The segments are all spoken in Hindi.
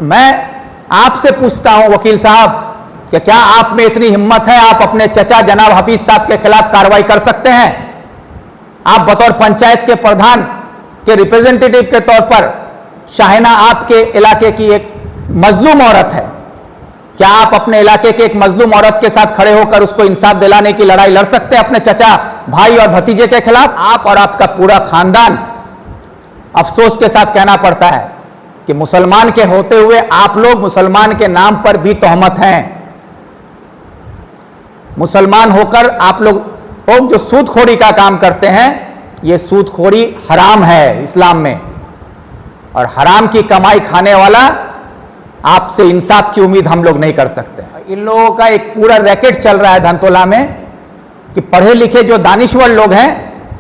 मैं आपसे पूछता हूं वकील साहब कि क्या आप में इतनी हिम्मत है, आप अपने चचा जनाब हफीज साहब के खिलाफ कार्रवाई कर सकते हैं? आप बतौर पंचायत के प्रधान के रिप्रेजेंटेटिव के तौर पर शाहिना आपके इलाके की एक मजलूम औरत है, क्या आप अपने इलाके के एक मजलूम औरत के साथ खड़े होकर उसको इंसाफ दिलाने की लड़ाई लड़ सकते हैं अपने चचा, भाई और भतीजे के खिलाफ? आप और आपका पूरा खानदान, अफसोस के साथ कहना पड़ता है कि मुसलमान के होते हुए आप लोग मुसलमान के नाम पर भी तोहमत हैं। मुसलमान होकर आप लोग जो सूदखोरी का काम करते हैं, यह सूदखोरी हराम है इस्लाम में, और हराम की कमाई खाने वाला आपसे इंसाफ की उम्मीद हम लोग नहीं कर सकते। इन लोगों का एक पूरा रैकेट चल रहा है धनतोला में कि पढ़े लिखे जो दानिश्वर लोग हैं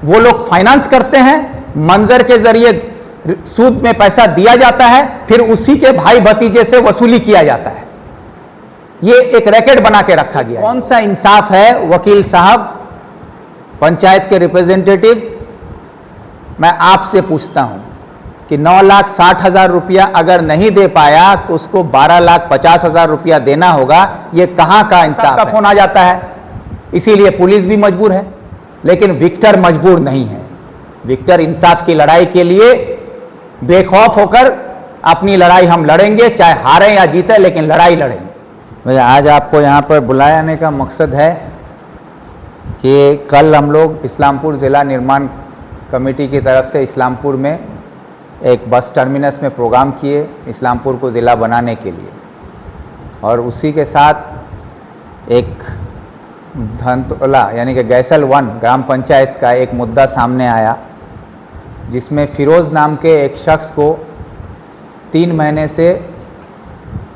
वो लोग फाइनेंस करते हैं, मंजर के जरिए सूद में पैसा दिया जाता है, फिर उसी के भाई भतीजे से वसूली किया जाता है। ये एक रैकेट बना के रखा गया। कौन सा इंसाफ है वकील साहब, पंचायत के रिप्रेजेंटेटिव? मैं आपसे पूछता हूं कि 9,60,000 रुपया अगर नहीं दे पाया तो उसको 12,50,000 रुपया देना होगा। ये कहां का इंसाफ का फोन आ जाता है। इसीलिए पुलिस भी मजबूर है, लेकिन विक्टर मजबूर नहीं है। विक्टर इंसाफ की लड़ाई के लिए बेखौफ होकर अपनी लड़ाई हम लड़ेंगे, चाहे हारें या जीतें, लेकिन लड़ाई लड़ेंगे। आज आपको यहाँ पर बुलाए आने का मकसद है कि कल हम लोग इस्लामपुर ज़िला निर्माण कमेटी की तरफ से इस्लामपुर में एक बस टर्मिनस में प्रोग्राम किए इस्लामपुर को ज़िला बनाने के लिए, और उसी के साथ एक धनतोला यानी कि गैसल 1 ग्राम पंचायत का एक मुद्दा सामने आया, जिसमें फ़िरोज़ नाम के एक शख्स को 3 महीने से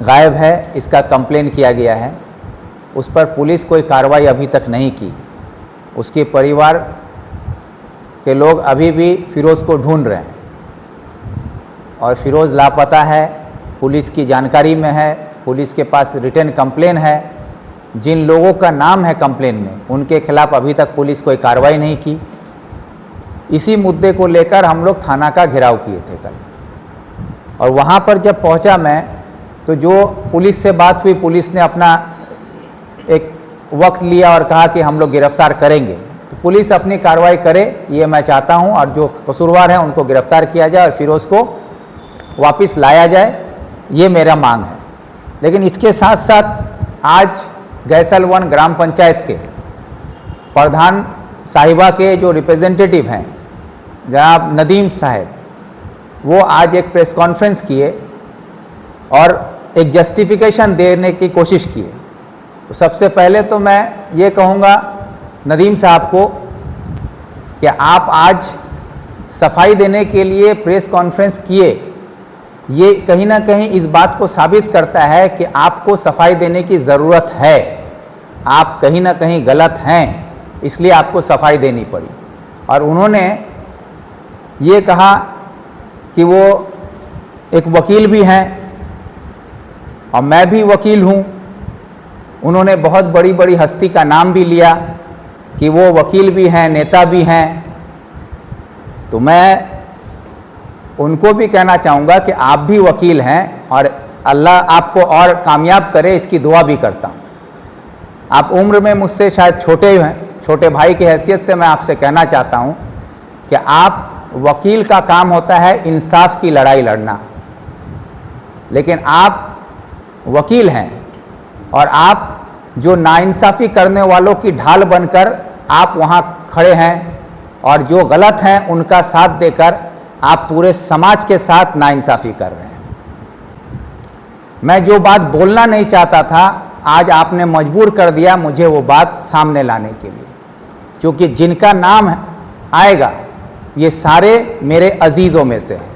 गायब है, इसका कंप्लेन किया गया है। उस पर पुलिस कोई कार्रवाई अभी तक नहीं की। उसके परिवार के लोग अभी भी फ़िरोज़ को ढूंढ रहे हैं, और फ़िरोज़ लापता है, पुलिस की जानकारी में है, पुलिस के पास रिटन कंप्लेन है। जिन लोगों का नाम है कंप्लेन में, उनके खिलाफ अभी तक पुलिस कोई कार्रवाई नहीं की। इसी मुद्दे को लेकर हम लोग थाना का घेराव किए थे कल, और वहाँ पर जब पहुँचा मैं तो जो पुलिस से बात हुई, पुलिस ने अपना एक वक्त लिया और कहा कि हम लोग गिरफ्तार करेंगे। तो पुलिस अपनी कार्रवाई करे, ये मैं चाहता हूँ, और जो कसूरवार हैं उनको गिरफ्तार किया जाए और फ़िरोज़ को वापस लाया जाए, ये मेरा मांग है। लेकिन इसके साथ साथ आज गैसल 1 ग्राम पंचायत के प्रधान साहिबा के जो रिप्रेजेंटेटिव हैं जनाब नदीम साहब, वो आज एक प्रेस कॉन्फ्रेंस किए और एक जस्टिफिकेशन देने की कोशिश किए। तो सबसे पहले तो मैं ये कहूँगा नदीम साहब को कि आप आज सफाई देने के लिए प्रेस कॉन्फ्रेंस किए, ये कहीं ना कहीं इस बात को साबित करता है कि आपको सफाई देने की ज़रूरत है। आप कहीं ना कहीं गलत हैं, इसलिए आपको सफाई देनी पड़ी। और उन्होंने ये कहा कि वो एक वकील भी हैं और मैं भी वकील हूँ। उन्होंने बहुत बड़ी बड़ी हस्ती का नाम भी लिया कि वो वकील भी हैं, नेता भी हैं। तो मैं उनको भी कहना चाहूँगा कि आप भी वकील हैं और अल्लाह आपको और कामयाब करे, इसकी दुआ भी करता हूँ। आप उम्र में मुझसे शायद छोटे हैं, छोटे भाई की हैसियत से मैं आपसे कहना चाहता हूँ कि आप वकील का काम होता है इंसाफ की लड़ाई लड़ना, लेकिन आप वकील हैं और आप जो नाइंसाफ़ी करने वालों की ढाल बनकर आप वहाँ खड़े हैं, और जो गलत हैं उनका साथ देकर आप पूरे समाज के साथ नाइंसाफ़ी कर रहे हैं। मैं जो बात बोलना नहीं चाहता था, आज आपने मजबूर कर दिया मुझे वो बात सामने लाने के लिए, क्योंकि जिनका नाम आएगा ये सारे मेरे अजीज़ों में से हैं।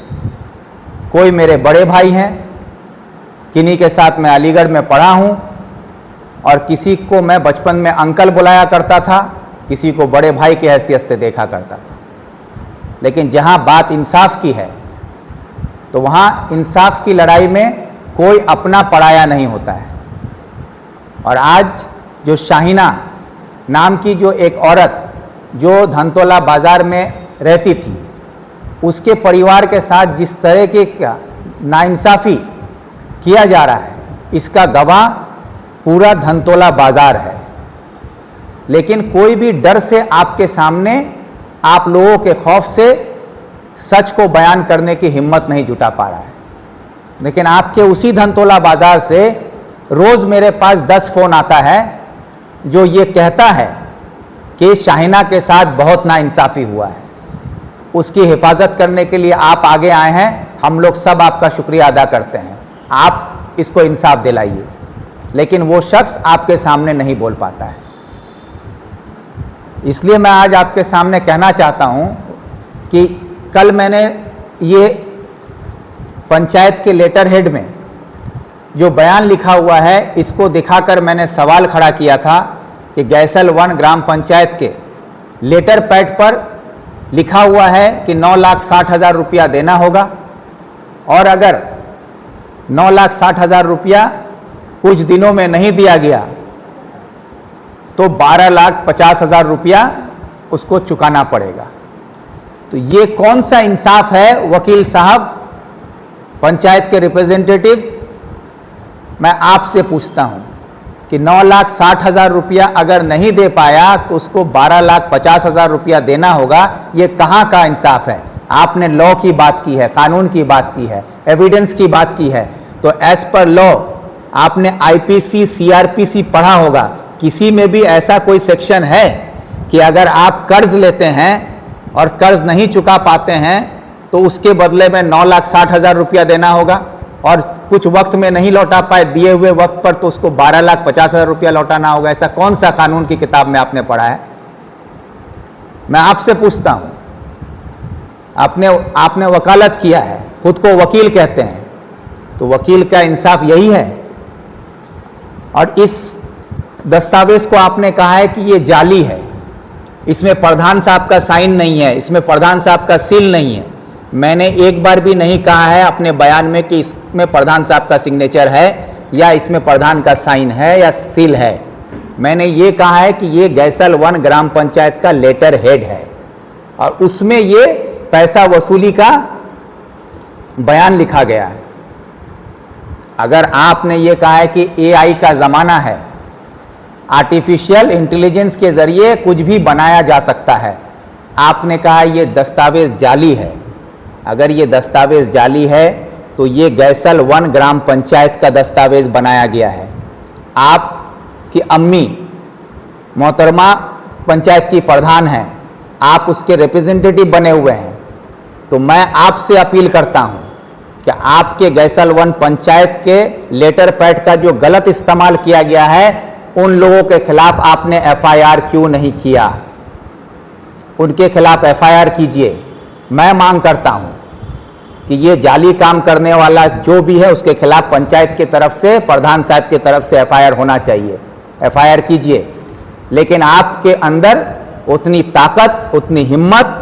कोई मेरे बड़े भाई हैं, किन्हीं के साथ मैं अलीगढ़ में पढ़ा हूँ, और किसी को मैं बचपन में अंकल बुलाया करता था, किसी को बड़े भाई की हैसियत से देखा करता था। लेकिन जहाँ बात इंसाफ की है तो वहाँ इंसाफ की लड़ाई में कोई अपना पराया नहीं होता है। और आज जो शाहिना नाम की जो एक औरत जो धनतोला बाज़ार में रहती थी, उसके परिवार के साथ जिस तरह की नाइंसाफ़ी किया जा रहा है, इसका गवाह पूरा धनतोला बाजार है। लेकिन कोई भी डर से आपके सामने, आप लोगों के खौफ से सच को बयान करने की हिम्मत नहीं जुटा पा रहा है। लेकिन आपके उसी धनतोला बाजार से रोज मेरे पास 10 फोन आता है जो ये कहता है कि शाहिना के साथ बहुत नाइंसाफी हुआ है। उसकी हिफाजत करने के लिए आप आगे आए हैं, हम लोग सब आपका शुक्रिया अदा करते हैं। आप इसको इंसाफ दिलाइए, लेकिन वो शख्स आपके सामने नहीं बोल पाता है। इसलिए मैं आज आपके सामने कहना चाहता हूं कि कल मैंने ये पंचायत के लेटर हेड में जो बयान लिखा हुआ है, इसको दिखाकर मैंने सवाल खड़ा किया था कि गैसल 1 ग्राम पंचायत के लेटर पैड पर लिखा हुआ है कि 9,60,000 रुपया देना होगा, और अगर 9,60,000 रुपया कुछ दिनों में नहीं दिया गया तो 12,50,000 रुपया उसको चुकाना पड़ेगा। तो ये कौन सा इंसाफ है वकील साहब, पंचायत के रिप्रेजेंटेटिव? मैं आपसे पूछता हूं कि 9,60,000 रुपया अगर नहीं दे पाया तो उसको 12,50,000 रुपया देना होगा। ये कहां का इंसाफ है? आपने लॉ की बात की है, कानून की बात की है, एविडेंस की बात की है। तो एज पर लॉ आपने आईपीसी, सीआरपीसी पढ़ा होगा, किसी में भी ऐसा कोई सेक्शन है कि अगर आप कर्ज लेते हैं और कर्ज नहीं चुका पाते हैं तो उसके बदले में 9,60,000 रुपया देना होगा, और कुछ वक्त में नहीं लौटा पाए दिए हुए वक्त पर तो उसको 12,50,000 रुपया लौटाना होगा? ऐसा कौन सा कानून की किताब में आपने पढ़ा है? मैं आपसे पूछता हूं, आपने वकालत किया है, खुद को वकील कहते हैं, तो वकील का इंसाफ यही है। और इस दस्तावेज को आपने कहा है कि ये जाली है, इसमें प्रधान साहब का साइन नहीं है, इसमें प्रधान साहब का सील नहीं है। मैंने एक बार भी नहीं कहा है अपने बयान में कि इसमें प्रधान साहब का सिग्नेचर है या इसमें प्रधान का साइन है या सील है। मैंने ये कहा है कि ये गैसल 1 ग्राम पंचायत का लेटर हेड है और उसमें ये पैसा वसूली का बयान लिखा गया है। अगर आपने ये कहा है कि एआई का ज़माना है, आर्टिफिशियल इंटेलिजेंस के ज़रिए कुछ भी बनाया जा सकता है, आपने कहा ये दस्तावेज जाली है। अगर ये दस्तावेज जाली है तो ये गैसल 1 ग्राम पंचायत का दस्तावेज बनाया गया है। आपकी अम्मी मोहतरमा पंचायत की प्रधान हैं, आप उसके रिप्रेजेंटेटिव बने हुए हैं, तो मैं आपसे अपील करता हूं कि आपके गैसल 1 पंचायत के लेटर पैड का जो गलत इस्तेमाल किया गया है, उन लोगों के खिलाफ आपने एफआईआर क्यों नहीं किया? उनके खिलाफ एफआईआर कीजिए। मैं मांग करता हूं कि ये जाली काम करने वाला जो भी है उसके खिलाफ पंचायत की तरफ से, प्रधान साहब की तरफ से एफआईआर होना चाहिए। एफआईआर कीजिए, लेकिन आपके अंदर उतनी ताकत, उतनी हिम्मत,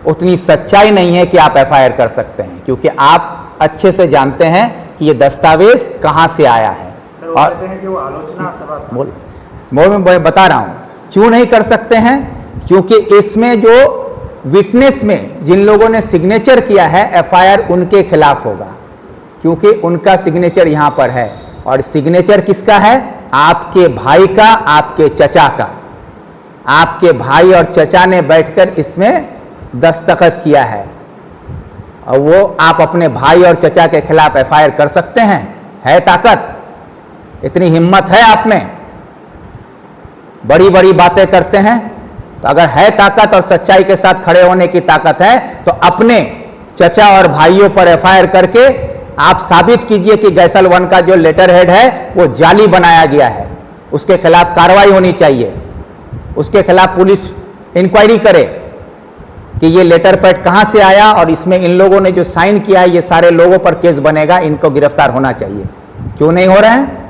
उतनी सच्चाई नहीं है कि आप एफआईआर कर सकते हैं, क्योंकि आप अच्छे से जानते हैं कि ये दस्तावेज कहां से आया है। और वो आलोचना सभा था। मैं बता रहा हूं क्यों नहीं कर सकते हैं, क्योंकि इसमें जो विटनेस में जिन लोगों ने सिग्नेचर किया है, एफआईआर उनके खिलाफ होगा, क्योंकि उनका सिग्नेचर यहां पर है। और सिग्नेचर किसका है? आपके भाई का, आपके चचा का। आपके भाई और चचा ने बैठकर इसमें दस्तखत किया है, और वो आप अपने भाई और चचा के खिलाफ एफआईआर कर सकते हैं? है ताकत? इतनी हिम्मत है आप में? बड़ी बड़ी बातें करते हैं, तो अगर है ताकत और सच्चाई के साथ खड़े होने की ताकत है तो अपने चचा और भाइयों पर एफआईआर करके आप साबित कीजिए कि गैसल 1 का जो लेटर हेड है वो जाली बनाया गया है, उसके खिलाफ कार्रवाई होनी चाहिए, उसके खिलाफ पुलिस इंक्वायरी करे कि ये लेटर पैड कहां से आया और इसमें इन लोगों ने जो साइन किया है, ये सारे लोगों पर केस बनेगा, इनको गिरफ्तार होना चाहिए। क्यों नहीं हो रहे हैं?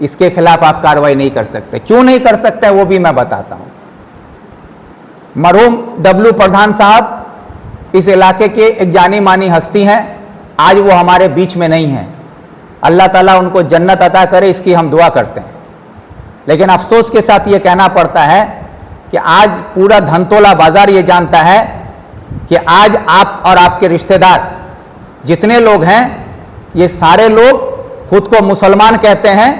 इसके खिलाफ आप कार्रवाई नहीं कर सकते। क्यों नहीं कर सकते वो भी मैं बताता हूं। मरहूम डब्लू प्रधान साहब इस इलाके के एक जानी मानी हस्ती हैं, आज वो हमारे बीच में नहीं हैं। अल्लाह ताला उनको जन्नत अता करे, इसकी हम दुआ करते हैं। लेकिन अफसोस के साथ ये कहना पड़ता है कि आज पूरा धनतोला बाजार ये जानता है कि आज आप और आपके रिश्तेदार जितने लोग हैं, ये सारे लोग खुद को मुसलमान कहते हैं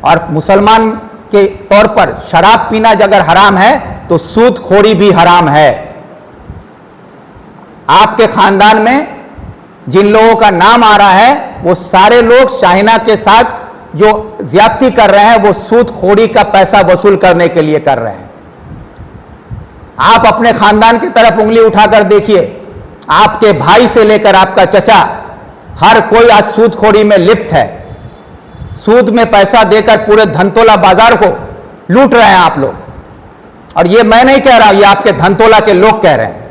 और मुसलमान के तौर पर शराब पीना अगर हराम है तो सूदखोरी भी हराम है। आपके खानदान में जिन लोगों का नाम आ रहा है वो सारे लोग शाहिना के साथ जो ज्यादती कर रहे हैं वो सूदखोरी का पैसा वसूल करने के लिए कर रहे हैं। आप अपने खानदान की तरफ उंगली उठाकर देखिए, आपके भाई से लेकर आपका चचा हर कोई आज सूदखोरी में लिप्त है। सूद में पैसा देकर पूरे धनतोला बाजार को लूट रहे हैं आप लोग। और ये मैं नहीं कह रहा, ये आपके धनतोला के लोग कह रहे हैं।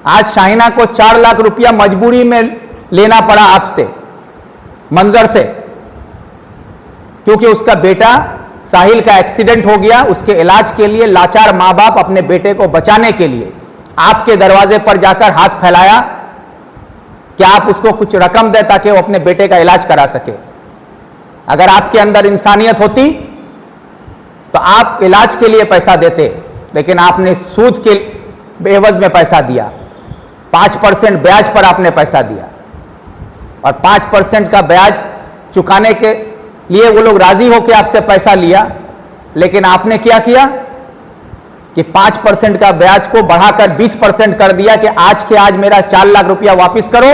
आज शाहिना को 4 लाख रुपया मजबूरी में लेना पड़ा आपसे, मंजर से, क्योंकि उसका बेटा साहिल का एक्सीडेंट हो गया। उसके इलाज के लिए लाचार मां बाप अपने बेटे को बचाने के लिए आपके दरवाजे पर जाकर हाथ फैलाया कि आप उसको कुछ रकम दें ताकि वो अपने बेटे का इलाज करा सके। अगर आपके अंदर इंसानियत होती तो आप इलाज के लिए पैसा देते, लेकिन आपने सूद के बेवज में पैसा दिया। 5% ब्याज पर आपने पैसा दिया और 5% का ब्याज चुकाने के लिए वो लोग राजी होकर आपसे पैसा लिया, लेकिन आपने क्या किया कि 5% का ब्याज को बढ़ाकर 20% कर दिया कि आज के आज मेरा 4 लाख रुपया वापस करो,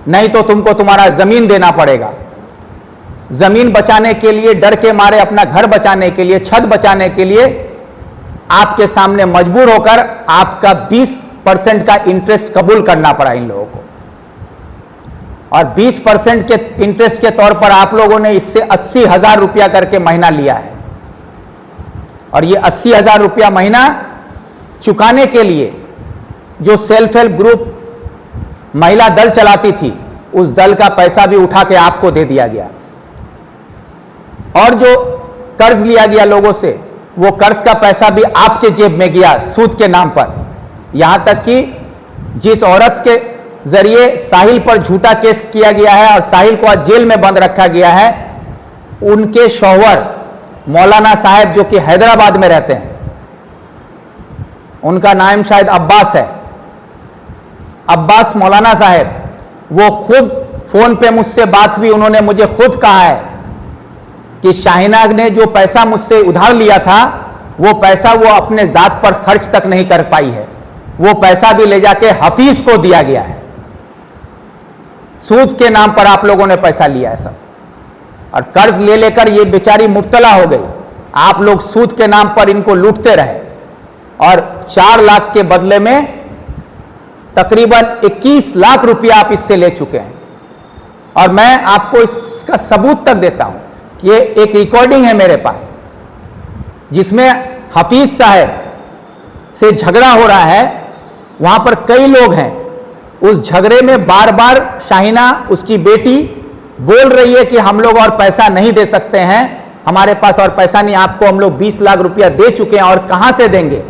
नहीं तो तुमको तुम्हारा जमीन देना पड़ेगा। जमीन बचाने के लिए, डर के मारे अपना घर बचाने के लिए, छत बचाने के लिए आपके सामने मजबूर होकर आपका 20% का इंटरेस्ट कबूल करना पड़ा इन लोगों को। और 20% के इंटरेस्ट के तौर पर आप लोगों ने इससे 80,000 रुपया करके महीना लिया है। और ये 80,000 रुपया महीना चुकाने के लिए जो सेल्फ हेल्प ग्रुप महिला दल चलाती थी, उस दल का पैसा भी उठा के आपको दे दिया गया। और जो कर्ज लिया गया लोगों से, वो कर्ज का पैसा भी आपके जेब में गया सूद के नाम पर। यहां तक कि जिस औरत के जरिए साहिल पर झूठा केस किया गया है और साहिल को आज जेल में बंद रखा गया है, उनके शौहर मौलाना साहब जो कि हैदराबाद में रहते हैं, उनका नाम शायद अब्बास है, अब्बास मौलाना साहब, वो खुद फोन पे मुझसे बात हुई, उन्होंने मुझे खुद कहा है कि शाहिना ने जो पैसा मुझसे उधार लिया था वो पैसा वो अपने जात पर खर्च तक नहीं कर पाई है, वो पैसा भी ले जाके हफीज को दिया गया है। सूद के नाम पर आप लोगों ने पैसा लिया है सब, और कर्ज ले लेकर ये बेचारी मुब्तला हो गई। आप लोग सूद के नाम पर इनको लूटते रहे और 4 लाख के बदले में तकरीबन 21 लाख रुपया आप इससे ले चुके हैं। और मैं आपको इसका सबूत तक देता हूं कि ये एक रिकॉर्डिंग है मेरे पास जिसमें हफीज साहब से झगड़ा हो रहा है। वहां पर कई लोग हैं, उस झगड़े में बार बार शाहिना, उसकी बेटी बोल रही है कि हम लोग और पैसा नहीं दे सकते हैं, हमारे पास और पैसा नहीं, आपको हम लोग 20 लाख रुपया दे चुके हैं और कहां से देंगे।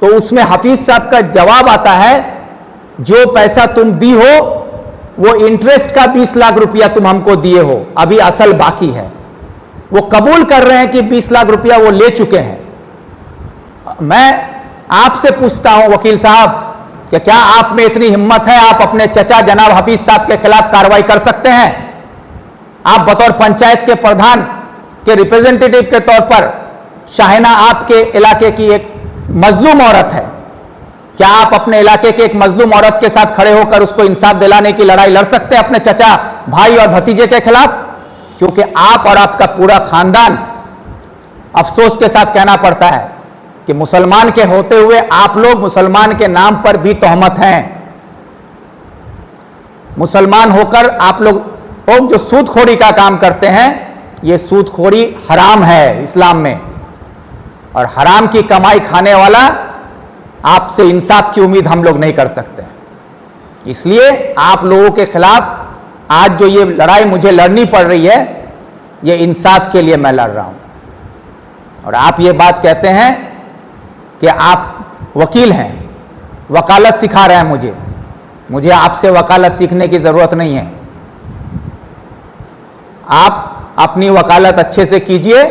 तो उसमें हफीज साहब का जवाब आता है, जो पैसा तुम दी हो वो इंटरेस्ट का 20 लाख रुपया तुम हमको दिए हो, अभी असल बाकी है। वो कबूल कर रहे हैं कि 20 लाख रुपया वो ले चुके हैं। मैं आपसे पूछता हूं वकील साहब कि क्या आप में इतनी हिम्मत है, आप अपने चचा जनाब हफीज साहब के खिलाफ कार्रवाई कर सकते हैं? आप बतौर पंचायत के प्रधान के रिप्रेजेंटेटिव के तौर पर, शाहिना आपके इलाके की एक मजलूम औरत है, क्या आप अपने इलाके के एक मजलूम औरत के साथ खड़े होकर उसको इंसाफ दिलाने की लड़ाई लड़ सकते हैं अपने चचा, भाई और भतीजे के खिलाफ? क्योंकि आप और आपका पूरा खानदान, अफसोस के साथ कहना पड़ता है कि मुसलमान के होते हुए आप लोग मुसलमान के नाम पर भी तोहमत हैं। मुसलमान होकर आप लोग जो सूदखोरी का काम करते हैं, यह सूदखोरी हराम है इस्लाम में, और हराम की कमाई खाने वाला आपसे इंसाफ की उम्मीद हम लोग नहीं कर सकते। इसलिए आप लोगों के खिलाफ आज जो ये लड़ाई मुझे लड़नी पड़ रही है, ये इंसाफ के लिए मैं लड़ रहा हूं। और आप ये बात कहते हैं कि आप वकील हैं, वकालत सिखा रहे हैं मुझे आपसे वकालत सीखने की जरूरत नहीं है। आप अपनी वकालत अच्छे से कीजिए,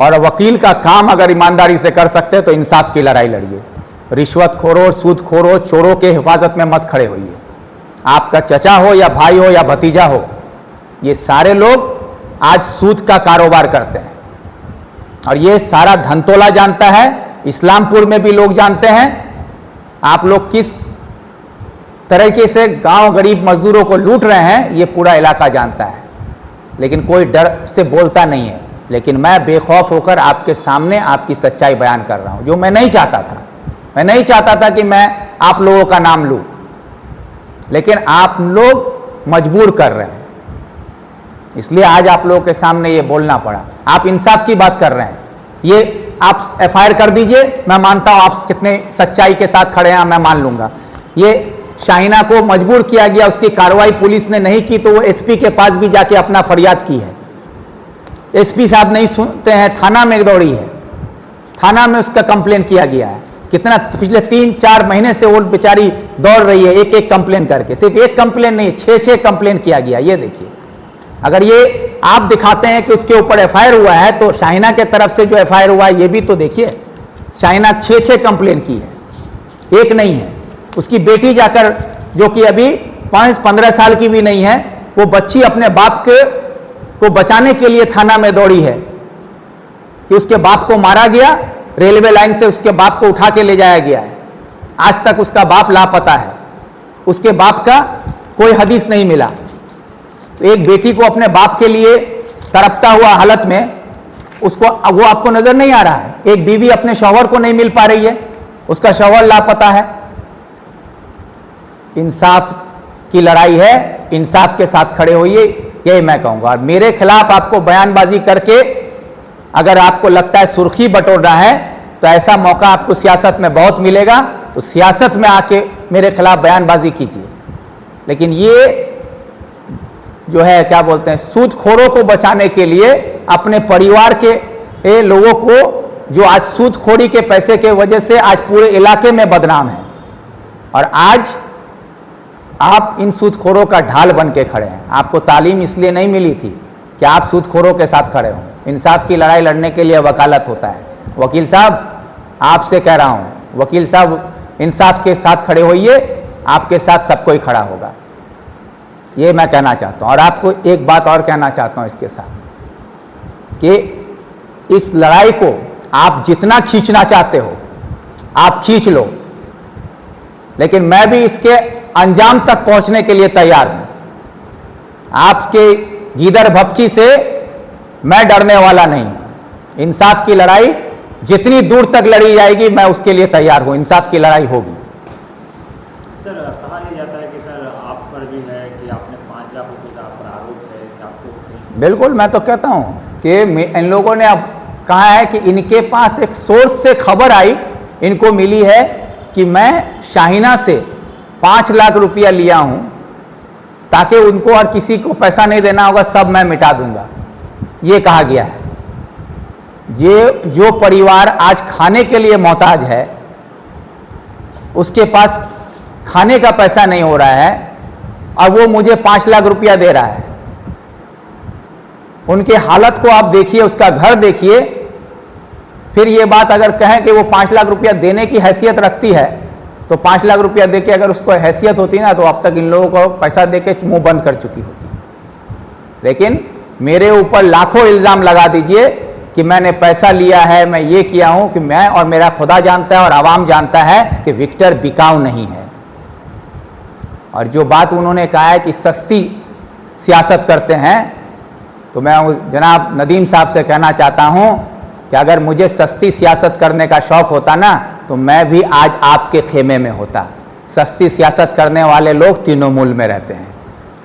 और वकील का काम अगर ईमानदारी से कर सकते हैं तो इंसाफ की लड़ाई लड़िए। रिश्वतखोरों, सूदखोरों, चोरों के हिफाजत में मत खड़े होइए। आपका चचा हो या भाई हो या भतीजा हो, ये सारे लोग आज सूद का कारोबार करते हैं और ये सारा धनतोला जानता है। इस्लामपुर में भी लोग जानते हैं। आप लोग किस तरीके से गांव गरीब मजदूरों को लूट रहे हैं ये पूरा इलाका जानता है, लेकिन कोई डर से बोलता नहीं है। लेकिन मैं बेखौफ होकर आपके सामने आपकी सच्चाई बयान कर रहा हूं, जो मैं नहीं चाहता था। मैं नहीं चाहता था कि मैं आप लोगों का नाम लूं, लेकिन आप लोग मजबूर कर रहे हैं, इसलिए आज आप लोगों के सामने ये बोलना पड़ा। आप इंसाफ की बात कर रहे हैं, ये आप एफआईआर कर दीजिए, मैं मानता हूं आप कितने सच्चाई के साथ खड़े हैं, मैं मान लूंगा। ये शाहीना को मजबूर किया गया, उसकी कार्रवाई पुलिस ने नहीं की तो वो एसपी के पास भी जाके अपना फरियाद की है। एसपी साहब नहीं सुनते हैं, थाना में दौड़ी है, थाना में उसका कंप्लेन किया गया है। कितना पिछले 3-4 महीने से वो बेचारी दौड़ रही है एक एक कंप्लेन करके, सिर्फ एक कंप्लेन नहीं 6-6 कंप्लेन किया गया। ये देखिए, अगर ये आप दिखाते हैं कि उसके ऊपर एफआईआर हुआ है तो शाहीना के तरफ से जो एफआईआर हुआ है ये भी तो देखिए। शाहीना 6-6 कंप्लेन की है, एक नहीं है। उसकी बेटी जाकर, जो कि अभी 5-15 साल की भी नहीं है, वो बच्ची अपने बाप को बचाने के लिए थाना में दौड़ी है कि उसके बाप को मारा गया, रेलवे लाइन से उसके बाप को उठा के ले जाया गया है। आज तक उसका बाप लापता है, उसके बाप का कोई हदीस नहीं मिला। तो एक बेटी को अपने बाप के लिए तड़पता हुआ हालत में उसको, वो आपको नजर नहीं आ रहा है। एक बीवी अपने शौहर को नहीं मिल पा रही है, उसका शौहर लापता है। इंसाफ की लड़ाई है, इंसाफ के साथ खड़े होइए, यही मैं कहूंगा। और मेरे खिलाफ आपको बयानबाजी करके अगर आपको लगता है सुर्खी बटोरना है तो ऐसा मौका आपको सियासत में बहुत मिलेगा, तो सियासत में आके मेरे खिलाफ बयानबाजी कीजिए। लेकिन ये जो है क्या बोलते हैं, सूदखोरों को बचाने के लिए अपने परिवार के लोगों को, जो आज सूदखोरी के पैसे के वजह से आज पूरे इलाके में बदनाम है, और आज आप इन सूदखोरों का ढाल बन के खड़े हैं। आपको तालीम इसलिए नहीं मिली थी कि आप सूदखोरों के साथ खड़े हों। इंसाफ की लड़ाई लड़ने के लिए वकालत होता है। वकील साहब, आपसे कह रहा हूं, वकील साहब इंसाफ के साथ खड़े होइए, आपके साथ सब कोई खड़ा होगा, ये मैं कहना चाहता हूं। और आपको एक बात और कहना चाहता हूं इसके साथ, कि इस लड़ाई को आप जितना खींचना चाहते हो आप खींच लो, लेकिन मैं भी इसके अंजाम तक पहुंचने के लिए तैयार हूं। आपके गीदड़ भपकी से मैं डरने वाला नहीं। इंसाफ की लड़ाई जितनी दूर तक लड़ी जाएगी मैं उसके लिए तैयार हूं। इंसाफ की लड़ाई होगी। सर, कहा नहीं जाता है कि सर आप पर भी है कि आपने 5 लाख रुपए का आप पर आरोप है कि आपको। बिल्कुल, मैं तो कहता हूं कि इन लोगों ने अब कहा है कि इनके पास एक सोर्स से खबर आई, इनको मिली है कि मैं शाहीना से 5 लाख रुपया लिया हूं, ताकि उनको और किसी को पैसा नहीं देना होगा, सब मैं मिटा दूंगा, ये कहा गया है। ये जो परिवार आज खाने के लिए मोहताज है, उसके पास खाने का पैसा नहीं हो रहा है, और वो मुझे 5 लाख रुपया दे रहा है। उनके हालत को आप देखिए, उसका घर देखिए, फिर ये बात अगर कहें कि वो 5 लाख रुपया देने की हैसियत रखती है, तो 5 लाख रुपया देके अगर उसको हैसियत होती ना, तो अब तक इन लोगों को पैसा देके मुंह बंद कर चुकी होती। लेकिन मेरे ऊपर लाखों इल्ज़ाम लगा दीजिए कि मैंने पैसा लिया है, मैं ये किया हूं, कि मैं और मेरा खुदा जानता है और आवाम जानता है कि विक्टर बिकाऊ नहीं है। और जो बात उन्होंने कहा है कि सस्ती सियासत करते हैं, तो मैं जनाब नदीम साहब से कहना चाहता हूं कि अगर मुझे सस्ती सियासत करने का शौक होता ना, तो मैं भी आज आपके खेमे में होता। सस्ती सियासत करने वाले लोग तृणमूल में रहते हैं,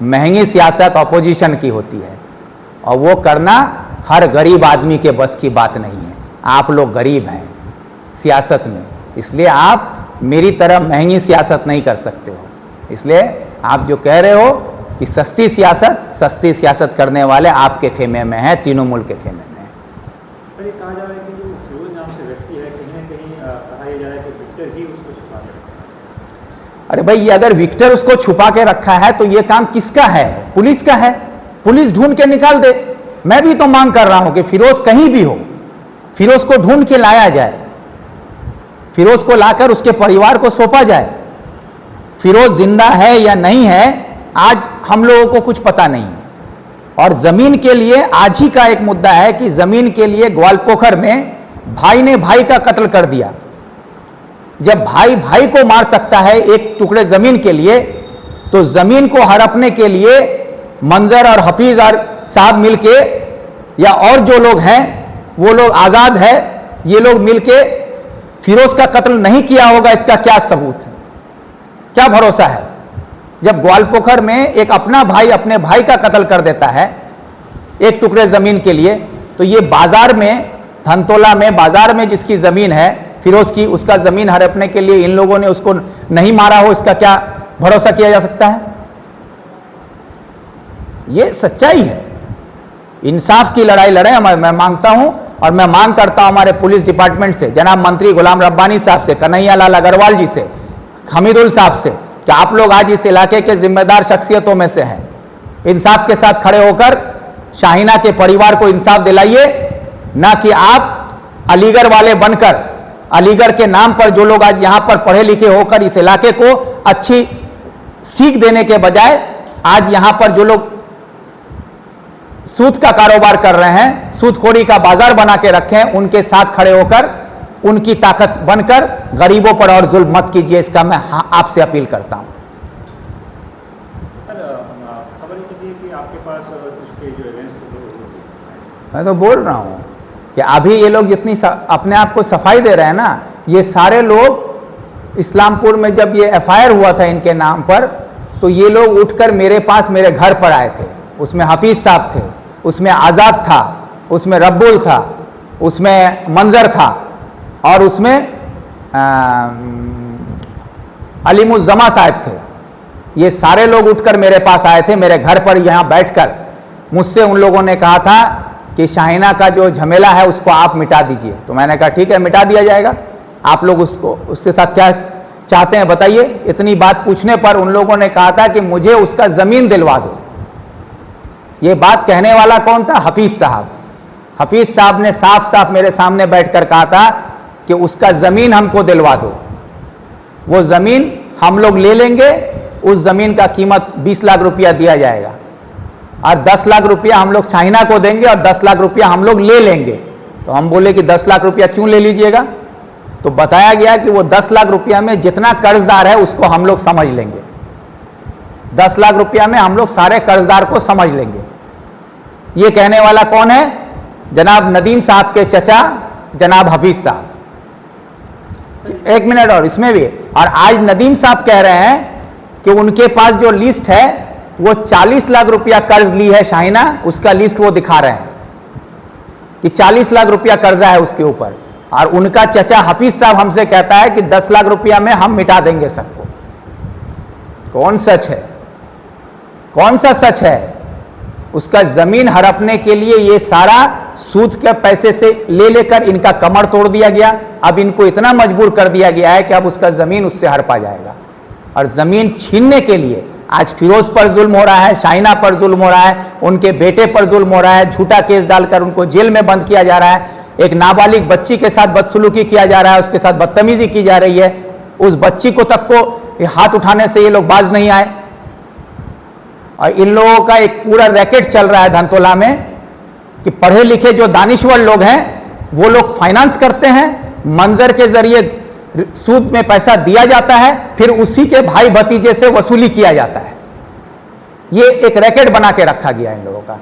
महंगी सियासत अपोजिशन की होती है, और वो करना हर गरीब आदमी के बस की बात नहीं है। आप लोग गरीब हैं सियासत में, इसलिए आप मेरी तरह महंगी सियासत नहीं कर सकते हो। इसलिए आप जो कह रहे हो कि सस्ती सियासत करने वाले आपके खेमे में हैं, तृणमूल के खेमे में हैं। सर, ये कहा जा रहा है कि जो फिरोज नाम से व्यक्ति है, कहीं ना कहीं कहा यह जा रहा है कि विक्टर ही उसको छुपा के रखा है। अरे भाई, ये अगर विक्टर उसको छुपा के रखा है तो ये काम किसका है? पुलिस का है। पुलिस ढूंढ के निकाल दे। मैं भी तो मांग कर रहा हूं कि फिरोज कहीं भी हो, फिरोज को ढूंढ के लाया जाए, फिरोज को लाकर उसके परिवार को सौंपा जाए। फिरोज जिंदा है या नहीं है आज हम लोगों को कुछ पता नहीं है, और जमीन के लिए आज ही का एक मुद्दा है कि जमीन के लिए ग्वालपोखर में भाई ने भाई का कत्ल कर दिया। जब भाई भाई को मार सकता है एक टुकड़े जमीन के लिए, तो जमीन को हड़पने के लिए मंजर और हफीज और साहब मिलके या और जो लोग हैं वो लोग आजाद है, ये लोग मिलके फिरोज का कत्ल नहीं किया होगा, इसका क्या सबूत है, क्या भरोसा है? जब ग्वालपोखर में एक अपना भाई अपने भाई का कत्ल कर देता है एक टुकड़े जमीन के लिए, तो ये बाजार में, धनतोला में बाजार में जिसकी जमीन है फिरोज की, उसका जमीन हड़पने के लिए इन लोगों ने उसको नहीं मारा हो, इसका क्या भरोसा किया जा सकता है? ये सच्चाई है। इंसाफ की लड़ाई लड़े, मैं मांगता हूं और मैं मांग करता हूं हमारे पुलिस डिपार्टमेंट से, जनाब मंत्री गुलाम रब्बानी साहब से, कन्हैया लाल अग्रवाल जी से, हमीदुल साहब से, कि आप लोग आज इस इलाके के जिम्मेदार शख्सियतों में से हैं, इंसाफ के साथ खड़े होकर शाहीना के परिवार को इंसाफ दिलाइए, ना कि आप अलीगढ़ वाले बनकर, अलीगढ़ के नाम पर जो लोग आज यहां पर पढ़े लिखे होकर इस इलाके को अच्छी सीख देने के बजाय आज यहां पर जो लोग सूद का कारोबार कर रहे हैं, सूदखोरी का बाजार बना के रखे हैं, उनके साथ खड़े होकर उनकी ताकत बनकर गरीबों पर और जुल्म मत कीजिए, इसका मैं आपसे अपील करता हूं। खबर कीजिए कि आपके पास उसके जो मैं तो बोल रहा हूं कि अभी ये लोग जितनी अपने आप को सफाई दे रहे हैं ना, ये सारे लोग इस्लामपुर में जब ये एफआईआर हुआ था इनके नाम पर, तो ये लोग उठकर मेरे पास मेरे घर पर आए थे। उसमें हफीज साहब थे, उसमें आज़ाद था, उसमें रब्बुल था, उसमें मंजर था और उसमें अलीमुज़्ज़मा साहब थे। ये सारे लोग उठकर मेरे पास आए थे, मेरे घर पर यहाँ बैठकर मुझसे उन लोगों ने कहा था कि शाहीना का जो झमेला है उसको आप मिटा दीजिए। तो मैंने कहा ठीक है, मिटा दिया जाएगा। आप लोग उसको उसके साथ क्या चाहते हैं बताइए। इतनी बात पूछने पर उन लोगों ने कहा था कि मुझे उसका ज़मीन दिलवा दो। ये बात कहने वाला कौन था? हफीज साहब। हफीज साहब ने साफ साफ मेरे सामने बैठकर कहा था कि उसका ज़मीन हमको दिलवा दो। वो ज़मीन हम लोग ले लेंगे, उस ज़मीन का कीमत 20 लाख रुपया दिया जाएगा और 10 लाख रुपया हम लोग शाहीना को देंगे और 10 लाख रुपया हम लोग ले लेंगे। तो हम बोले कि 10 लाख रुपया क्यों ले लीजिएगा? तो बताया गया कि वो 10 लाख रुपया में जितना कर्जदार है उसको हम लोग समझ लेंगे। 10 लाख रुपया में हम लोग सारे कर्जदार को समझ लेंगे। ये कहने वाला कौन है? जनाब नदीम साहब के चचा जनाब हफीज साहब। एक मिनट और इसमें भी, और आज नदीम साहब कह रहे हैं कि उनके पास जो लिस्ट है वो 40 लाख रुपया कर्ज ली है शाहीना, उसका लिस्ट वो दिखा रहे हैं कि 40 लाख रुपया कर्जा है उसके ऊपर। और उनका चचा हफीज साहब हमसे कहता है कि 10 लाख रुपया में हम मिटा देंगे सबको। कौन सच है? कौन सा सच है? उसका जमीन हड़पने के लिए ये सारा सूद के पैसे से ले लेकर इनका कमर तोड़ दिया गया। अब इनको इतना मजबूर कर दिया गया है कि अब उसका जमीन उससे हड़पा जाएगा। और जमीन छीनने के लिए आज फिरोज पर जुल्म हो रहा है, शाहीना पर जुल्म हो रहा है, उनके बेटे पर जुल्म हो रहा है, झूठा केस डालकर उनको जेल में बंद किया जा रहा है, एक नाबालिग बच्ची के साथ बदसलूकी किया जा रहा है, उसके साथ बदतमीजी की जा रही है। उस बच्ची को तक को हाथ उठाने से ये लोग बाज नहीं आए। और इन लोगों का एक पूरा रैकेट चल रहा है धनतोला में कि पढ़े लिखे जो दानिश्वर लोग हैं वो लोग फाइनेंस करते हैं, मंजर के जरिए सूद में पैसा दिया जाता है, फिर उसी के भाई भतीजे से वसूली किया जाता है। ये एक रैकेट बना के रखा गया इन लोगों का।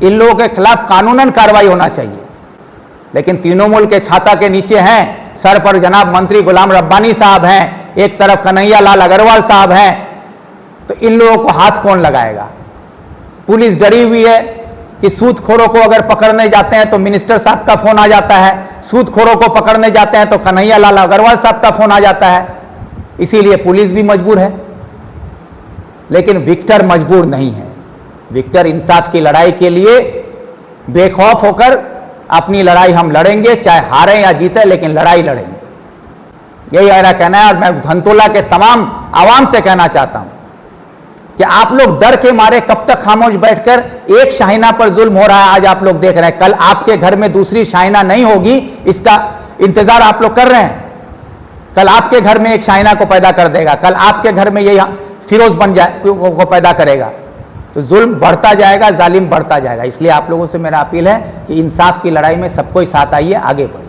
इन लोगों के खिलाफ कानूनन कार्रवाई होना चाहिए। लेकिन तृणमूल के छाता के नीचे हैं, सर पर जनाब मंत्री गुलाम रब्बानी साहब हैं, एक तरफ कन्हैया लाल अग्रवाल साहब हैं, तो इन लोगों को हाथ कौन लगाएगा? पुलिस डरी हुई है कि सूदखोरों को अगर पकड़ने जाते हैं तो मिनिस्टर साहब का फोन आ जाता है, सूदखोरों को पकड़ने जाते हैं तो कन्हैया लाल अग्रवाल साहब का फोन आ जाता है। इसीलिए पुलिस भी मजबूर है। लेकिन विक्टर मजबूर नहीं है। विक्टर इंसाफ की लड़ाई के लिए बेखौफ होकर अपनी लड़ाई हम लड़ेंगे, चाहे हारें या जीते, लेकिन लड़ाई लड़ेंगे। यही मेरा कहना है। और मैं धनतोला के तमाम आवाम से कहना चाहता हूं कि आप लोग डर के मारे कब तक खामोश बैठकर, एक शाहीना पर जुल्म हो रहा है, आज आप लोग देख रहे हैं, कल आपके घर में दूसरी शाहीना नहीं होगी, इसका इंतजार आप लोग कर रहे हैं। कल आपके घर में एक शाहीना को पैदा कर देगा, कल आपके घर में ये फिरोज बन जाए को पैदा करेगा। तो जुल्म बढ़ता जाएगा, जालिम बढ़ता जाएगा। इसलिए आप लोगों से मेरा अपील है कि इंसाफ की लड़ाई में सबको साथ आइए, आगे बढ़िए।